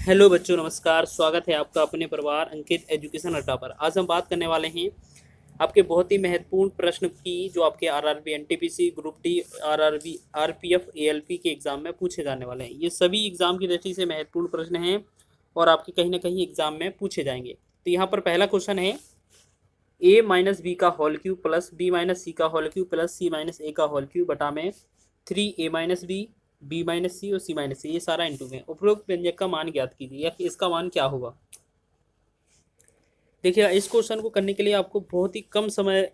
Hello बच्चों, नमस्कार। स्वागत है आपका अपने परिवार अंकित एजुकेशन अड्डा पर। आज हम बात करने वाले हैं आपके बहुत ही महत्वपूर्ण प्रश्न की, जो आपके RRB, NTPC, group D, RRB, RPF, ALP के एग्जाम में पूछे जाने वाले हैं। ये सभी एग्जाम की दृष्टि से महत्वपूर्ण प्रश्न हैं और आपके कहीं ना कहीं एग्जाम में पूछे जाएंगे। तो यहाँ पर पहला क्वेश्चन है, ए माइनस बी का whole cube plus B minus C का whole cube plus C minus A का होल क्यूब बटा में 3a-b, बी माइनस सी और सी माइनस सी, ये सारा इंटू में उपरोक्त व्यंजक का मान ज्ञात कीजिए या इसका मान क्या होगा। देखिए, इस क्वेश्चन को करने के लिए आपको बहुत ही कम समय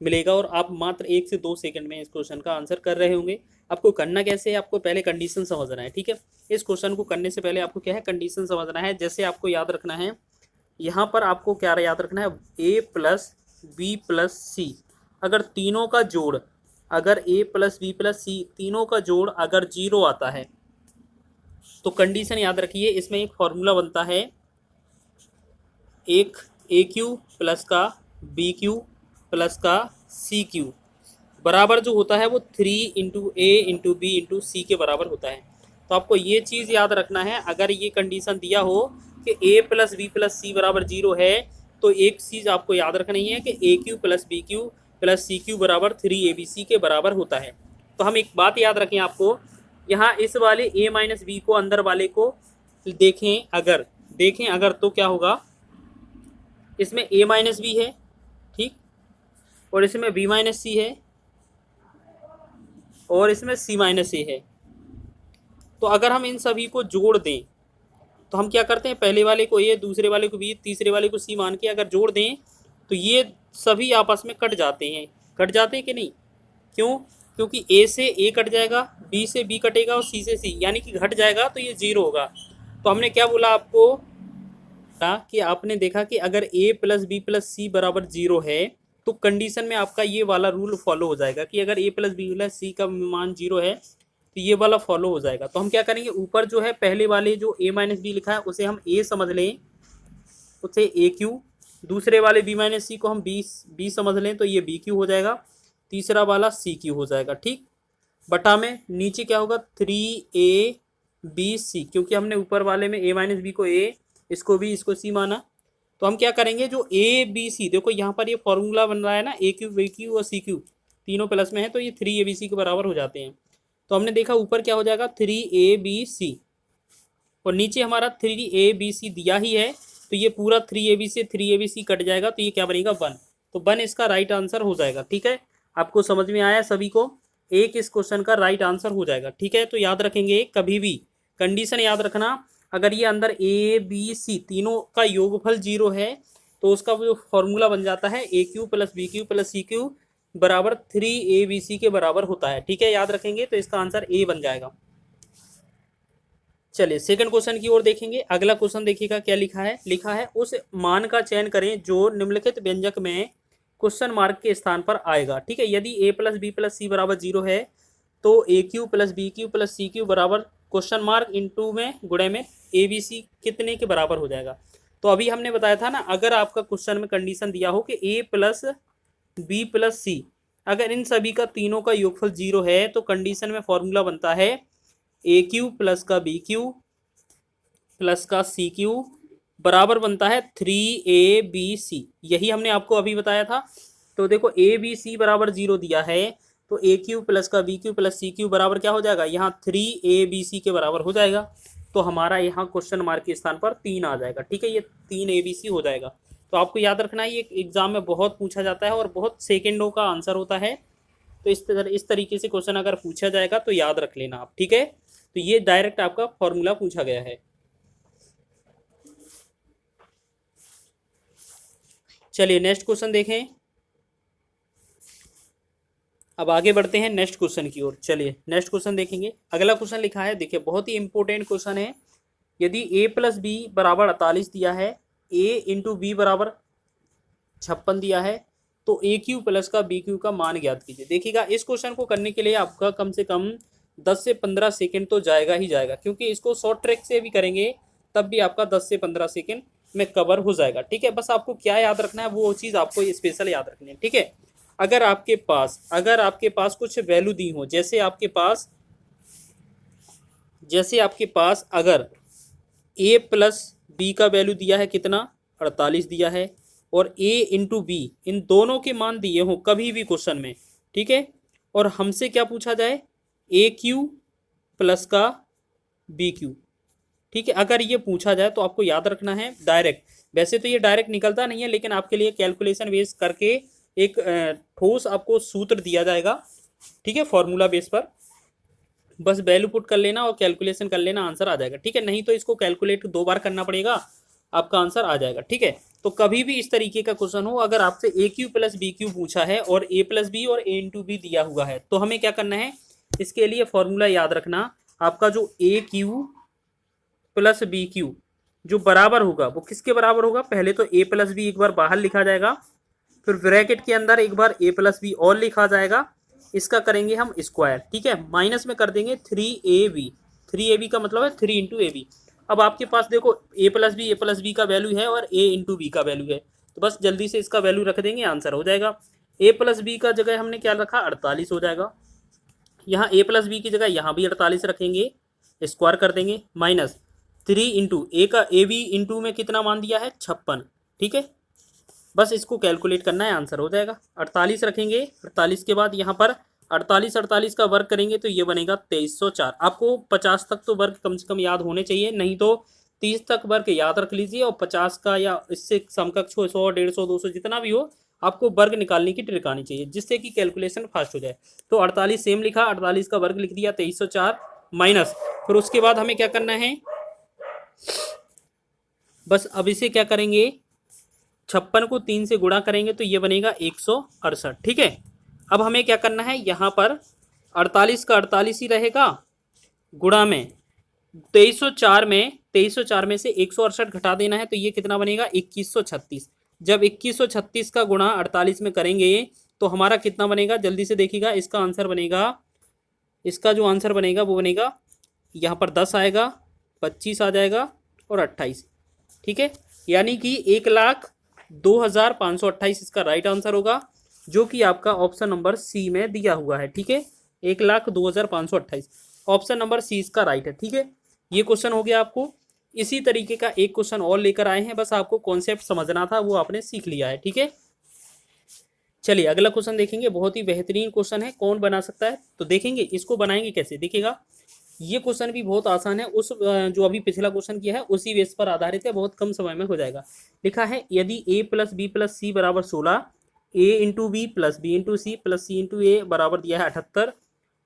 मिलेगा और आप मात्र 1 से 2 सेकंड में इस क्वेश्चन का आंसर कर रहे होंगे। आपको करना कैसे है, आपको पहले कंडीशन समझना है। ठीक है, इस क्वेश्चन को करने से पहले आपको क्या है, कंडीशन समझना है। जैसे आपको याद रखना है, यहाँ पर आपको क्या याद रखना है, ए प्लस बी प्लस सी, अगर तीनों का जोड़, अगर ए प्लस बी प्लस सी तीनों का जोड़ अगर 0 आता है तो कंडीशन याद रखिए, इसमें एक फॉर्मूला बनता है, एक ए क्यू प्लस का बी क्यू प्लस का सी क्यू बराबर जो होता है वो 3 × a × b × c के बराबर होता है। तो आपको ये चीज़ याद रखना है, अगर ये कंडीशन दिया हो कि a plus B plus C बराबर 0 है, तो एक चीज़ आपको याद रखनी है कि A cube plus B cube plus C cube बराबर 3abc के बराबर होता है। तो हम एक बात याद रखें आपको, यहाँ इस वाले a माइनस बी को अंदर वाले को देखें अगर तो क्या होगा, इसमें a माइनस बी है, ठीक, और इसमें b माइनस सी है और इसमें c माइनस ए है। तो अगर हम इन सभी को जोड़ दें तो हम क्या करते हैं, पहले वाले को a, दूसरे वाले को b, तीसरे वाले को c मान के अगर जोड़ दें तो ये सभी आपस में कट जाते हैं कि नहीं? क्यों? क्योंकि a से a कट जाएगा, b से b कटेगा और c से c, यानी कि घट जाएगा, तो ये 0 होगा। तो हमने क्या बोला आपको कि आपने देखा कि अगर a plus B plus C बराबर 0 है तो कंडीशन में आपका ये वाला रूल फॉलो हो जाएगा कि अगर a प्लस बी प्लस सी का मान 0 है तो ये वाला फॉलो हो जाएगा। तो हम क्या करेंगे, ऊपर जो है पहले वाले जो a माइनस बी लिखा है उसे हम a समझ लें, उसे ए क्यू, दूसरे वाले b माइनस सी को हम b समझ लें तो ये b क्यू हो जाएगा, तीसरा वाला c क्यू हो जाएगा, ठीक। बटा में नीचे क्या होगा, 3abc, क्योंकि हमने ऊपर वाले में a माइनस बी को a, इसको b, इसको c माना। तो हम क्या करेंगे, जो ए बी सी, देखो यहाँ पर ये फॉर्मूला बन रहा है ना, ए क्यू बी क्यू और सी क्यू तीनों प्लस में है, तो ये 3abc के बराबर हो जाते हैं। तो हमने देखा ऊपर क्या हो जाएगा, 3abc, और नीचे हमारा 3abc दिया ही है, तो ये पूरा 3ab से 3abc कट जाएगा, तो ये क्या बनेगा, 1। तो 1 इसका राइट आंसर हो जाएगा। ठीक है, आपको समझ में आया सभी को, एक इस क्वेश्चन का राइट आंसर हो जाएगा। ठीक है, तो याद रखेंगे, कभी भी कंडीशन याद रखना, अगर ये अंदर ए बी सी तीनों का योगफल 0 है तो उसका जो फॉर्मूला बन जाता है A cube plus B cube plus C cube बराबर 3abc के बराबर होता है। ठीक है, याद रखेंगे, तो इसका आंसर ए बन जाएगा। चलिए सेकंड क्वेश्चन की ओर देखेंगे। अगला क्वेश्चन देखिएगा क्या लिखा है, उस मान का चयन करें जो निम्नलिखित व्यंजक में क्वेश्चन मार्क के स्थान पर आएगा। ठीक है, यदि a plus B plus C बराबर 0 है तो A cube plus B cube plus C cube बराबर क्वेश्चन मार्क इंटू में गुणे में ए बी सी कितने के बराबर हो जाएगा। तो अभी हमने बताया था ना, अगर आपका क्वेश्चन में कंडीशन दिया हो कि a प्लस बी प्लस सी, अगर इन सभी का तीनों का योगफल 0 है तो कंडीशन में फॉर्मूला बनता है ए क्यू प्लस का बी क्यू प्लस का सी क्यू बराबर बनता है 3abc। यही हमने आपको अभी बताया था। तो देखो ए बी सी बराबर 0 दिया है, तो ए क्यू प्लस का B cube plus C cube बराबर क्या हो जाएगा, यहाँ 3abc के बराबर हो जाएगा। तो हमारा यहाँ क्वेश्चन मार्क के स्थान पर 3 आ जाएगा। ठीक है, ये 3abc हो जाएगा। तो आपको याद रखना है, ये एग्जाम में बहुत पूछा जाता है और बहुत सेकेंडों का आंसर होता है। तो इस तरीके से क्वेश्चन अगर पूछा जाएगा तो याद रख लेना आप। ठीक है, तो ये डायरेक्ट आपका फॉर्मूला पूछा गया है। चलिए नेक्स्ट क्वेश्चन देखें। अब आगे बढ़ते हैं नेक्स्ट क्वेश्चन की ओर। चलिए नेक्स्ट क्वेश्चन देखेंगे। अगला क्वेश्चन लिखा है, देखिए बहुत ही इंपॉर्टेंट क्वेश्चन है। यदि a प्लस बी बराबर 48 दिया है, a इंटू बी बराबर 56 दिया है, तो ए क्यू प्लस का बी क्यू का मान ज्ञात कीजिए। देखिएगा, इस क्वेश्चन को करने के लिए आपका कम से कम 10 से 15 सेकेंड तो जाएगा ही जाएगा, क्योंकि इसको शॉर्ट ट्रैक से भी करेंगे तब भी आपका 10 से 15 सेकेंड में कवर हो जाएगा। ठीक है, बस आपको क्या याद रखना है, वो चीज़ आपको स्पेशल याद रखनी है। ठीक है, अगर आपके पास कुछ वैल्यू दी हो, जैसे आपके पास अगर ए प्लस बी का वैल्यू दिया है कितना, 48 दिया है, और ए इंटू बी इन दोनों के मान दिए हों कभी भी क्वेश्चन में, ठीक है, और हमसे क्या पूछा जाए, ए क्यू प्लस का बी क्यू, ठीक है। अगर ये पूछा जाए तो आपको याद रखना है डायरेक्ट, वैसे तो ये डायरेक्ट निकलता नहीं है, लेकिन आपके लिए कैलकुलेशन बेस करके एक ठोस आपको सूत्र दिया जाएगा, ठीक है, फॉर्मूला बेस पर, बस वैल्यू पुट कर लेना और कैलकुलेशन कर लेना, आंसर आ जाएगा, ठीक है। नहीं तो इसको कैलकुलेट 2 बार करना पड़ेगा, आपका आंसर आ जाएगा, ठीक है। तो कभी भी इस तरीके का क्वेश्चन हो, अगर आपसे ए क्यू प्लस बी क्यू पूछा है और ए प्लस बी और ए इंटू बी दिया हुआ है, तो हमें क्या करना है, इसके लिए फॉर्मूला याद रखना, आपका जो ए क्यू प्लस बी क्यू जो बराबर होगा वो किसके बराबर होगा, पहले तो ए प्लस बी एक बार बाहर लिखा जाएगा, फिर ब्रैकेट के अंदर एक बार ए प्लस बी और लिखा जाएगा, इसका करेंगे हम स्क्वायर, ठीक है, माइनस में कर देंगे 3ab, 3ab का मतलब है 3 इंटू ए बी। अब आपके पास देखो ए प्लस बी का वैल्यू है और ए इंटू बी का वैल्यू है, तो बस जल्दी से इसका वैल्यू रख देंगे, आंसर हो जाएगा। ए प्लस बी का जगह हमने क्या रखा, 48 हो जाएगा, यहाँ ए प्लस बी की जगह यहाँ भी 48 रखेंगे, स्क्वायर कर देंगे, माइनस 3 इंटू ए का ए बी इंटू में कितना मान दिया है 56, ठीक है, बस इसको कैलकुलेट करना है, आंसर हो जाएगा। 48 रखेंगे, 48 के बाद यहाँ पर 48 का वर्ग करेंगे तो ये बनेगा 2304। आपको 50 तक तो वर्ग कम से कम याद होने चाहिए, नहीं तो 30 तक वर्ग याद रख लीजिए, और 50 का या इससे समकक्ष हो 100 150 200 जितना भी हो, आपको वर्ग निकालने की ट्रिक आनी चाहिए, जिससे कि कैलकुलेशन फास्ट हो जाए। तो 48 सेम लिखा, 48 का वर्ग लिख दिया 2304, माइनस, फिर उसके बाद हमें क्या करना है, बस अब इसे क्या करेंगे, 56 को 3 से गुणा करेंगे तो ये बनेगा 168, ठीक है। अब हमें क्या करना है, यहाँ पर 48 का 48 ही रहेगा, गुणा में 2304 में से 168 घटा देना है, तो ये कितना बनेगा 2136। जब 2136 का गुणा 48 में करेंगे तो हमारा कितना बनेगा, जल्दी से देखिएगा, इसका आंसर बनेगा, इसका जो आंसर बनेगा वो बनेगा, यहाँ पर 10 आएगा, 25 आ जाएगा और 28, ठीक है, यानी कि 1,02,528 इसका राइट आंसर होगा, जो कि आपका ऑप्शन नंबर सी में दिया हुआ है, ठीक है, 1,02,528 ऑप्शन नंबर सी इसका राइट है, ठीक है। ये क्वेश्चन हो गया आपको। इसी तरीके का एक क्वेश्चन और लेकर आए हैं, बस आपको कॉन्सेप्ट समझना था, वो आपने सीख लिया है, ठीक है। चलिए अगला क्वेश्चन देखेंगे, बहुत ही बेहतरीन क्वेश्चन है, कौन बना सकता है, तो देखेंगे इसको बनाएंगे कैसे, देखिएगा। ये क्वेश्चन भी बहुत आसान है, उस जो अभी पिछला क्वेश्चन किया है उसी बेस पर आधारित है, बहुत कम समय में हो जाएगा। लिखा है यदि a plus B plus C बराबर 16, a into B plus B into C plus C into A बराबर दिया है 78,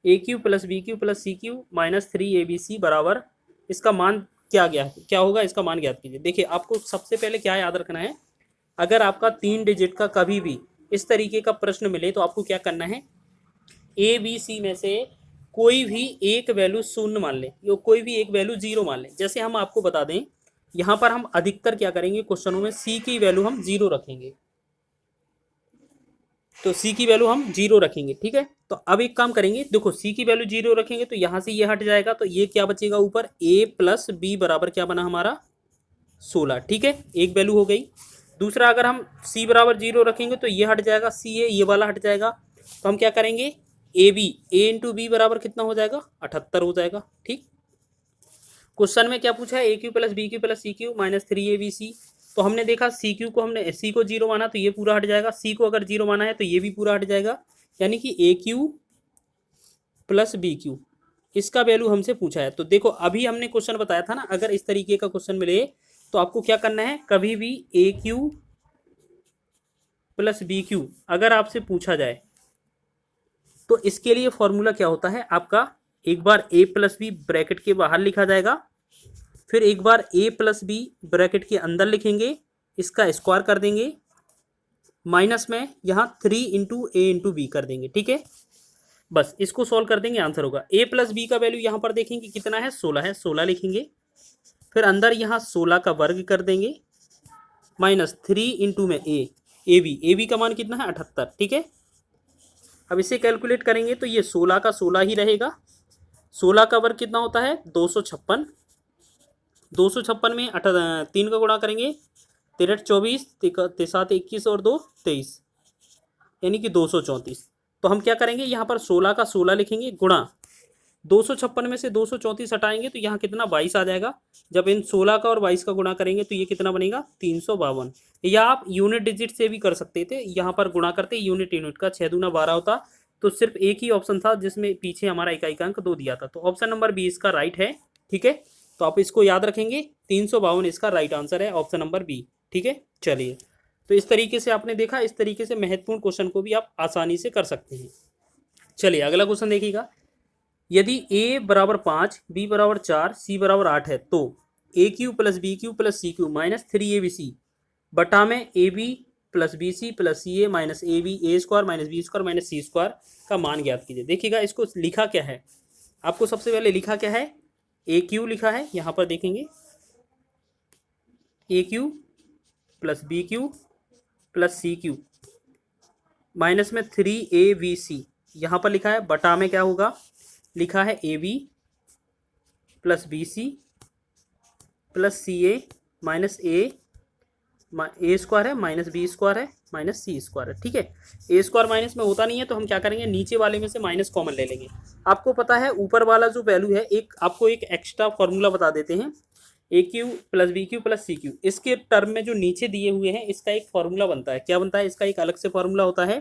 A cube plus B cube plus C cube minus 3abc बराबर, इसका मान क्या गया है, क्या होगा, इसका मान ज्ञात कीजिए। देखिए आपको सबसे पहले क्या याद रखना है, अगर आपका 3 डिजिट का कभी भी इस तरीके का प्रश्न मिले तो आपको क्या करना है, ए बी सी में से कोई भी एक वैल्यू शून्य मान लें, या कोई भी एक वैल्यू 0 मान लें। जैसे हम आपको बता दें, यहाँ पर हम अधिकतर क्या करेंगे, क्वेश्चनों में सी की वैल्यू हम 0 रखेंगे, तो सी की वैल्यू हम 0 रखेंगे, ठीक है। तो अब एक काम करेंगे, देखो सी की वैल्यू 0 रखेंगे तो यहाँ से ये हट जाएगा, तो ये क्या बचेगा ऊपर, a प्लस बी बराबर क्या बना हमारा 16, ठीक है, एक वैल्यू हो गई। दूसरा अगर हम c बराबर 0 रखेंगे तो ये हट जाएगा, c है ये वाला हट जाएगा, तो हम क्या करेंगे, A B, A into B बराबर कितना हो जाएगा 78 हो जाएगा, ठीक। क्वेश्चन में क्या पूछा है, A cube plus B cube plus C cube minus 3abc, तो हमने देखा सी क्यू को हमने सी को 0 माना तो ये पूरा हट जाएगा, सी को अगर 0 माना है तो ये भी पूरा हट जाएगा, यानी कि A cube plus B Q इसका वैल्यू हमसे पूछा है। तो देखो अभी हमने क्वेश्चन बताया था ना, अगर इस तरीके का क्वेश्चन मिले तो आपको क्या करना है, कभी भी ए क्यू प्लस बी क्यू अगर आपसे पूछा जाए तो इसके लिए फॉर्मूला क्या होता है आपका, एक बार a प्लस बी ब्रैकेट के बाहर लिखा जाएगा, फिर एक बार a प्लस बी ब्रैकेट के अंदर लिखेंगे, इसका स्क्वायर कर देंगे, माइनस में यहाँ 3 इंटू ए इंटू बी कर देंगे, ठीक है। बस इसको सॉल्व कर देंगे, आंसर होगा a प्लस बी का वैल्यू यहाँ पर देखेंगे कितना है, 16 है, 16 लिखेंगे, फिर अंदर यहाँ 16 का वर्ग कर देंगे, माइनस 3 इंटू में ए बी का मान कितना है 78, ठीक है। अब इसे कैलकुलेट करेंगे तो ये 16 का 16 ही रहेगा, 16 का वर्ग कितना होता है 256, 256 में 3 का गुणा करेंगे, 3 24, 7 21 और 2 23, यानी कि 234। तो हम क्या करेंगे, यहाँ पर 16 का 16 लिखेंगे गुणा 256 में से 234 हटाएंगे तो यहाँ कितना 22 आ जाएगा। जब इन 16 का और 22 का गुणा करेंगे तो ये कितना बनेगा 352। या आप यूनिट डिजिट से भी कर सकते थे, यहाँ पर गुणा करते यूनिट यूनिट का 6 दूना 12 होता। तो सिर्फ एक ही ऑप्शन था जिसमें पीछे हमारा इकाई का अंक 2 दिया था, तो ऑप्शन नंबर बी इसका राइट है। ठीक है, तो आप इसको याद रखेंगे, 352 इसका राइट आंसर है, ऑप्शन नंबर बी। ठीक है, चलिए, तो इस तरीके से आपने देखा, इस तरीके से महत्वपूर्ण क्वेश्चन को भी आप आसानी से कर सकते हैं। चलिए अगला क्वेश्चन देखिएगा, यदि a बराबर 5, b बराबर 4, c बराबर 8 है तो A cube plus B cube plus C cube minus 3abc बटा में A B plus B C plus C A minus A B A square minus B square minus C square का मान ज्ञात कीजिए। देखिएगा इसको लिखा क्या है, आपको सबसे पहले लिखा क्या है, ए क्यू लिखा है, यहाँ पर देखेंगे A cube plus B cube plus C cube minus में 3abc यहाँ पर लिखा है, बटा में क्या होगा, लिखा है A B plus B C plus C A minus A square है माइनस बी स्क्वायर है माइनस सी स्क्वायर है। ठीक है, ए स्क्वायर माइनस में होता नहीं है तो हम क्या करेंगे, नीचे वाले में से माइनस कॉमन ले लेंगे। आपको पता है ऊपर वाला जो वैल्यू है, एक आपको एक एक्स्ट्रा फॉर्मूला बता देते हैं, A cube plus B cube plus C cube, इसके टर्म में जो नीचे दिए हुए हैं इसका एक फॉर्मूला बनता है। क्या बनता है, इसका एक अलग से फॉर्मूला होता है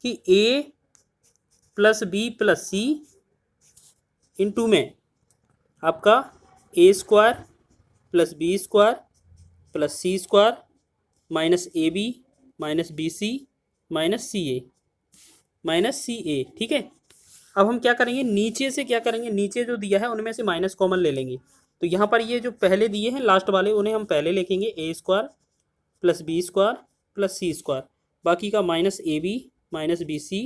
कि A plus B plus C into में आपका A square plus B square plus C square minus A B minus B C minus C A. ठीक है, अब हम क्या करेंगे, नीचे से क्या करेंगे, नीचे जो दिया है उनमें से माइनस कॉमन ले लेंगे। तो यहाँ पर ये जो पहले दिए हैं लास्ट वाले, उन्हें हम पहले लिखेंगे A square plus B square plus C square, बाकी का minus A B minus B C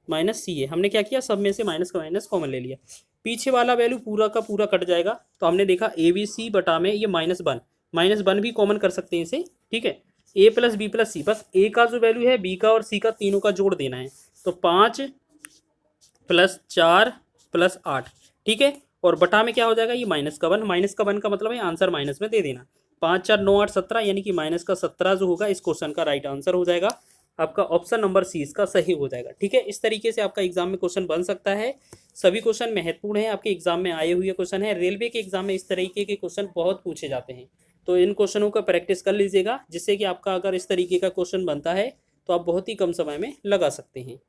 minus C A. हमने क्या किया, सब में से माइनस का माइनस कॉमन ले लिया, पीछे वाला वैल्यू पूरा का पूरा कट जाएगा। तो हमने देखा ए बी सी बटा में ये -1 भी कॉमन कर सकते हैं इसे। ठीक है, ए प्लस बी प्लस सी, बस ए का जो वैल्यू है बी का और सी का तीनों का जोड़ देना है। तो 5 प्लस 4 प्लस 8। ठीक है, और बटा में क्या हो जाएगा, ये माइनस का वन का मतलब है आंसर माइनस में दे देना। 5 4 9 8 17 यानी कि माइनस का 17 जो होगा इस क्वेश्चन का राइट आंसर हो जाएगा। आपका ऑप्शन नंबर सी इसका सही हो जाएगा। ठीक है, इस तरीके से आपका एग्जाम में क्वेश्चन बन सकता है। सभी क्वेश्चन महत्वपूर्ण हैं, आपके एग्जाम में आए हुए क्वेश्चन है। रेलवे के एग्जाम में इस तरीके के क्वेश्चन बहुत पूछे जाते हैं, तो इन क्वेश्चनों का प्रैक्टिस कर लीजिएगा, जिससे कि आपका अगर इस तरीके का क्वेश्चन बनता है तो आप बहुत ही कम समय में लगा सकते हैं।